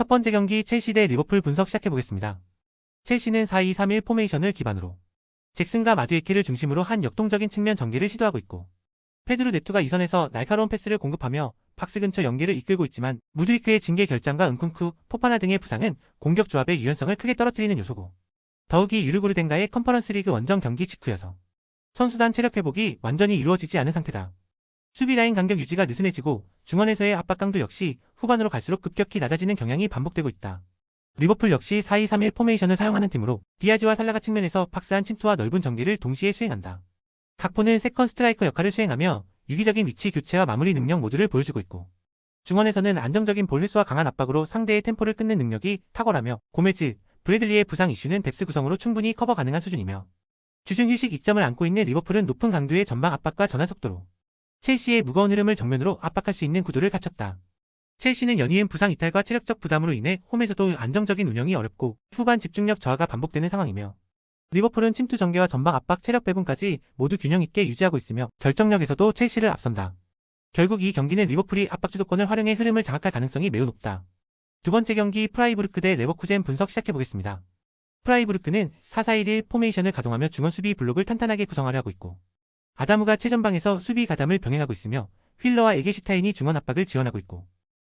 첫 번째 경기 첼시 대 리버풀 분석 시작해보겠습니다. 첼시는 4-2-3-1 포메이션을 기반으로 잭슨과 마두에키를 중심으로 한 역동적인 측면 전개를 시도하고 있고, 페드루 네투가 이선에서 날카로운 패스를 공급하며 박스 근처 연계를 이끌고 있지만 무드리크의 징계 결장과 은쿤쿠, 포파나 등의 부상은 공격 조합의 유연성을 크게 떨어뜨리는 요소고, 더욱이 유르고르덴과의 컨퍼런스 리그 원정 경기 직후여서 선수단 체력 회복이 완전히 이루어지지 않은 상태다. 수비 라인 간격 유지가 느슨해지고 중원에서의 압박 강도 역시 후반으로 갈수록 급격히 낮아지는 경향이 반복되고 있다. 리버풀 역시 4-2-3-1 포메이션을 사용하는 팀으로 디아즈와 살라가 측면에서 박스안 침투와 넓은 전개를 동시에 수행한다. 각포는 세컨 스트라이커 역할을 수행하며 유기적인 위치 교체와 마무리 능력 모두를 보여주고 있고, 중원에서는 안정적인 볼 회수와 강한 압박으로 상대의 템포를 끊는 능력이 탁월하며 고메즈, 브래들리의 부상 이슈는 뎁스 구성으로 충분히 커버 가능한 수준이며, 주중 휴식 이점을 안고 있는 리버풀은 높은 강도의 전방 압박과 전환 속도로 첼시의 무거운 흐름을 정면으로 압박할 수 있는 구도를 갖췄다. 첼시는 연이은 부상 이탈과 체력적 부담으로 인해 홈에서도 안정적인 운영이 어렵고 후반 집중력 저하가 반복되는 상황이며, 리버풀은 침투 전개와 전방 압박 체력 배분까지 모두 균형 있게 유지하고 있으며 결정력에서도 첼시를 앞선다. 결국 이 경기는 리버풀이 압박 주도권을 활용해 흐름을 장악할 가능성이 매우 높다. 두 번째 경기 프라이부르크 대 레버쿠젠 분석 시작해보겠습니다. 프라이부르크는 4-4-1-1 포메이션을 가동하며 중원 수비 블록을 탄탄하게 구성하려 하고 있고, 아다무가 최전방에서 수비 가담을 병행하고 있으며 휠러와 에게슈타인이 중원 압박을 지원하고 있고,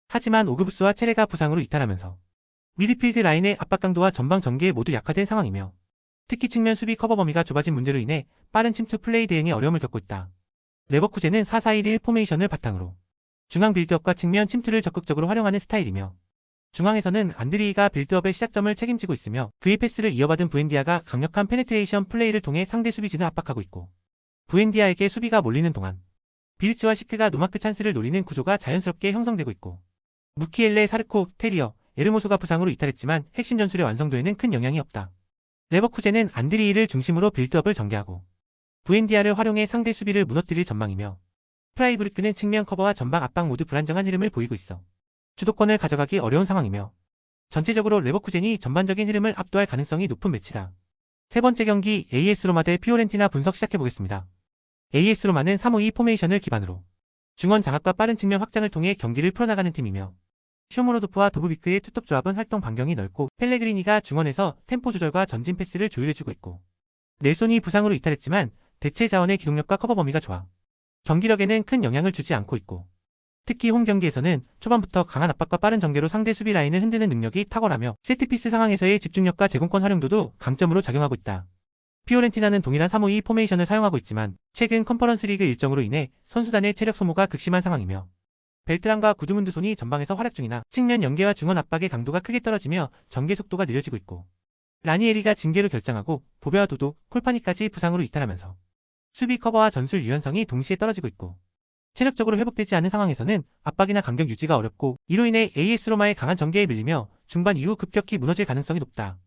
하지만 오그부스와 체레가 부상으로 이탈하면서 미드필드 라인의 압박 강도와 전방 전개에 모두 약화된 상황이며, 특히 측면 수비 커버 범위가 좁아진 문제로 인해 빠른 침투 플레이 대응에 어려움을 겪고 있다. 레버쿠젠은 4-4-1-1 포메이션을 바탕으로 중앙 빌드업과 측면 침투를 적극적으로 활용하는 스타일이며, 중앙에서는 안드리이가 빌드업의 시작점을 책임지고 있으며 그의 패스를 이어받은 부엔디아가 강력한 페네트레이션 플레이를 통해 상대 수비진을 압박하고 있고, 부엔디아에게 수비가 몰리는 동안 비르츠와 시크가 노마크 찬스를 노리는 구조가 자연스럽게 형성되고 있고, 무키엘레, 사르코, 테리어, 에르모소가 부상으로 이탈했지만 핵심 전술의 완성도에는 큰 영향이 없다. 레버쿠젠은 안드리이를 중심으로 빌드업을 전개하고 부엔디아를 활용해 상대 수비를 무너뜨릴 전망이며, 프라이부르크는 측면 커버와 전방 압박 모두 불안정한 흐름을 보이고 있어 주도권을 가져가기 어려운 상황이며, 전체적으로 레버쿠젠이 전반적인 흐름을 압도할 가능성이 높은 매치다. 세 번째 경기 AS 로마 대 피오렌티나 분석 시작해보겠습니다. AS 로마는 3-5-2 포메이션을 기반으로 중원 장악과 빠른 측면 확장을 통해 경기를 풀어나가는 팀이며, 슈모로도프와 도브비크의 투톱 조합은 활동 반경이 넓고 펠레그리니가 중원에서 템포 조절과 전진 패스를 조율해주고 있고, 넬손이 부상으로 이탈했지만 대체 자원의 기동력과 커버 범위가 좋아 경기력에는 큰 영향을 주지 않고 있고, 특히 홈 경기에서는 초반부터 강한 압박과 빠른 전개로 상대 수비 라인을 흔드는 능력이 탁월하며 세트피스 상황에서의 집중력과 제공권 활용도도 강점으로 작용하고 있다. 피오렌티나는 동일한 3-5-2 포메이션을 사용하고 있지만 최근 컨퍼런스 리그 일정으로 인해 선수단의 체력 소모가 극심한 상황이며, 벨트란과 구드문드손이 전방에서 활약 중이나 측면 연계와 중원 압박의 강도가 크게 떨어지며 전개 속도가 느려지고 있고, 라니에리가 징계로 결장하고 보베와 도도, 콜파니까지 부상으로 이탈하면서 수비 커버와 전술 유연성이 동시에 떨어지고 있고, 체력적으로 회복되지 않은 상황에서는 압박이나 간격 유지가 어렵고 이로 인해 AS 로마의 강한 전개에 밀리며 중반 이후 급격히 무너질 가능성이 높다.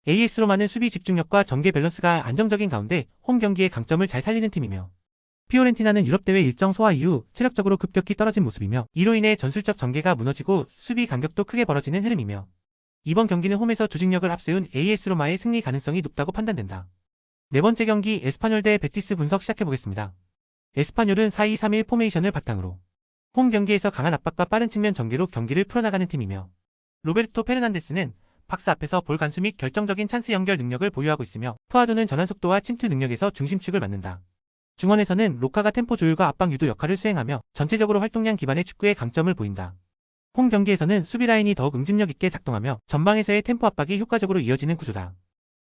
AS 로마는 수비 집중력과 전개 밸런스가 안정적인 가운데 홈 경기의 강점을 잘 살리는 팀이며, 피오렌티나는 유럽대회 일정 소화 이후 체력적으로 급격히 떨어진 모습이며 이로 인해 전술적 전개가 무너지고 수비 간격도 크게 벌어지는 흐름이며, 이번 경기는 홈에서 조직력을 앞세운 AS 로마의 승리 가능성이 높다고 판단된다. 네 번째 경기 에스파뇰 대 베티스 분석 시작해보겠습니다. 에스파뇰은 4-2-3-1 포메이션을 바탕으로 홈 경기에서 강한 압박과 빠른 측면 전개로 경기를 풀어나가는 팀이며, 로베르토 페르난데스는 박스 앞에서 볼 간수 및 결정적인 찬스 연결 능력을 보유하고 있으며 푸아도는 전환 속도와 침투 능력에서 중심축을 맡는다. 중원에서는 로카가 템포 조율과 압박 유도 역할을 수행하며 전체적으로 활동량 기반의 축구의 강점을 보인다. 홈 경기에서는 수비 라인이 더욱 응집력 있게 작동하며 전방에서의 템포 압박이 효과적으로 이어지는 구조다.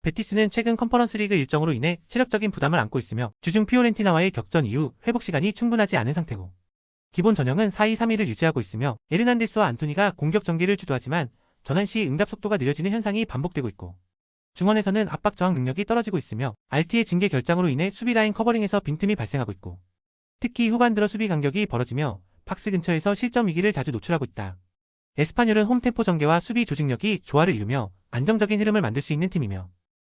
베티스는 최근 컨퍼런스 리그 일정으로 인해 체력적인 부담을 안고 있으며 주중 피오렌티나와의 격전 이후 회복 시간이 충분하지 않은 상태고, 기본 전형은 4-2-3-1을 유지하고 있으며 에르난데스와 안토니가 공격 전개를 주도하지만 전환 시 응답 속도가 느려지는 현상이 반복되고 있고, 중원에서는 압박 저항 능력이 떨어지고 있으며 RT의 징계 결장으로 인해 수비 라인 커버링에서 빈틈이 발생하고 있고, 특히 후반 들어 수비 간격이 벌어지며 박스 근처에서 실점 위기를 자주 노출하고 있다. 에스파뇰은 홈 템포 전개와 수비 조직력이 조화를 이루며 안정적인 흐름을 만들 수 있는 팀이며,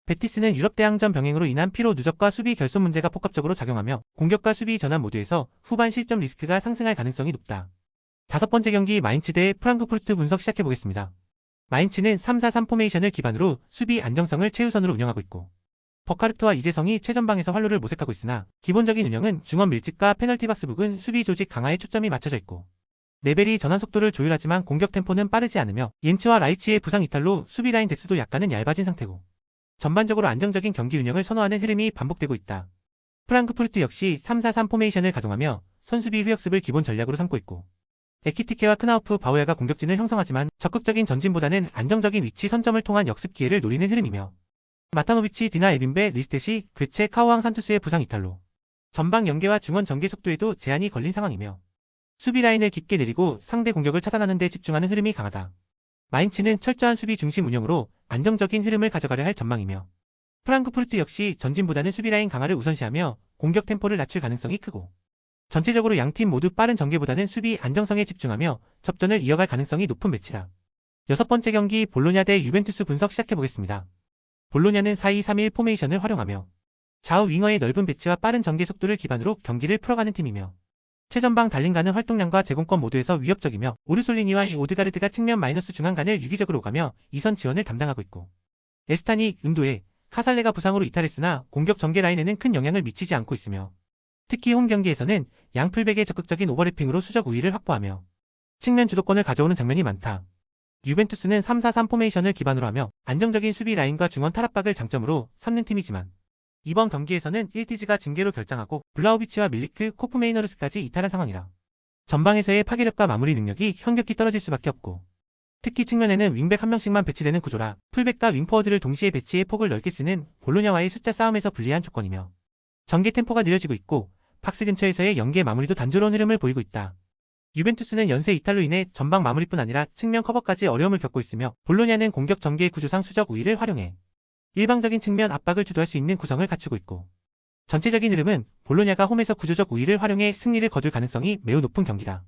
베티스는 유럽 대항전 병행으로 인한 피로 누적과 수비 결손 문제가 복합적으로 작용하며 공격과 수비 전환 모두에서 후반 실점 리스크가 상승할 가능성이 높다. 다섯 번째 경기 마인츠 대 프랑크푸르트 분석 시작해보겠습니다. 마인츠는 3-4-3 포메이션을 기반으로 수비 안정성을 최우선으로 운영하고 있고, 버카르트와 이재성이 최전방에서 활로를 모색하고 있으나 기본적인 운영은 중원 밀집과 페널티 박스 부근 수비 조직 강화에 초점이 맞춰져 있고, 레벨이 전환 속도를 조율하지만 공격 템포는 빠르지 않으며 옌츠와 라이치의 부상 이탈로 수비 라인 뎁스도 약간은 얇아진 상태고 전반적으로 안정적인 경기 운영을 선호하는 흐름이 반복되고 있다. 프랑크푸르트 역시 3-4-3 포메이션을 가동하며 선수비 후역습을 기본 전략으로 삼고 있고 에키티케와 크나우프 바오야가 공격진을 형성하지만 적극적인 전진보다는 안정적인 위치 선점을 통한 역습 기회를 노리는 흐름이며 마타노비치, 디나 에빈베, 리스테시, 괴체, 카오왕 산투스의 부상 이탈로 전방 연계와 중원 전개 속도에도 제한이 걸린 상황이며 수비 라인을 깊게 내리고 상대 공격을 차단하는 데 집중하는 흐름이 강하다. 마인츠는 철저한 수비 중심 운영으로 안정적인 흐름을 가져가려 할 전망이며 프랑크푸르트 역시 전진보다는 수비 라인 강화를 우선시하며 공격 템포를 낮출 가능성이 크고 전체적으로 양팀 모두 빠른 전개보다는 수비 안정성에 집중하며 접전을 이어갈 가능성이 높은 매치다. 6번째 경기 볼로냐 대 유벤투스 분석 시작해보겠습니다. 볼로냐는 4-2-3-1 포메이션을 활용하며 좌우 윙어의 넓은 배치와 빠른 전개 속도를 기반으로 경기를 풀어가는 팀이며 최전방 달린 가는 활동량과 제공권 모두에서 위협적이며 오르솔리니와 오드가르드가 측면 마이너스 중앙간을 유기적으로 오가며 이선 지원을 담당하고 있고 에스타니, 은도에 카살레가 부상으로 이탈했으나 공격 전개 라인에는 큰 영향을 미치지 않고 있으며 특히 홈 경기에서는 양 풀백의 적극적인 오버래핑으로 수적 우위를 확보하며 측면 주도권을 가져오는 장면이 많다. 유벤투스는 3-4-3 포메이션을 기반으로 하며 안정적인 수비 라인과 중원 탈압박을 장점으로 삼는 팀이지만 이번 경기에서는 1티즈가 징계로 결장하고 블라우비치와 밀리크, 코프메이너르스까지 이탈한 상황이라 전방에서의 파괴력과 마무리 능력이 현격히 떨어질 수밖에 없고 특히 측면에는 윙백 한 명씩만 배치되는 구조라 풀백과 윙포워드를 동시에 배치해 폭을 넓게 쓰는 볼로냐와의 숫자 싸움에서 불리한 조건이며 전개 템포가 느려지고 있고 박스 근처에서의 연계 마무리도 단조로운 흐름을 보이고 있다. 유벤투스는 연쇄 이탈로 인해 전방 마무리뿐 아니라 측면 커버까지 어려움을 겪고 있으며 볼로냐는 공격 전개 구조상 수적 우위를 활용해 일방적인 측면 압박을 주도할 수 있는 구성을 갖추고 있고 전체적인 흐름은 볼로냐가 홈에서 구조적 우위를 활용해 승리를 거둘 가능성이 매우 높은 경기다.